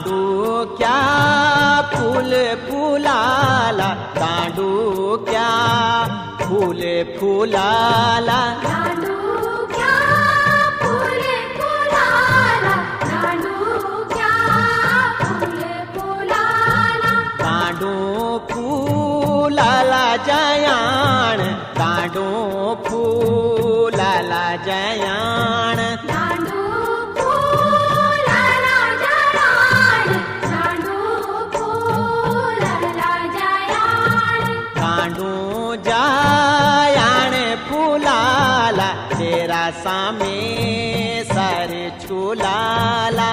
दांडूक्या फूल फुलाला, दांडूक्या फूल फुलाला, दांडूक्या फूल फुलाला, दांडूक्या फूल फुलाला, दांडू फुलाला जयाण, दांडू फुलाला जयाण, दांडू फुलाला जयाण, दांडू फुलाला जयाण, दांडू जयाण फुलाला, तेरा सामे सर झुलाला,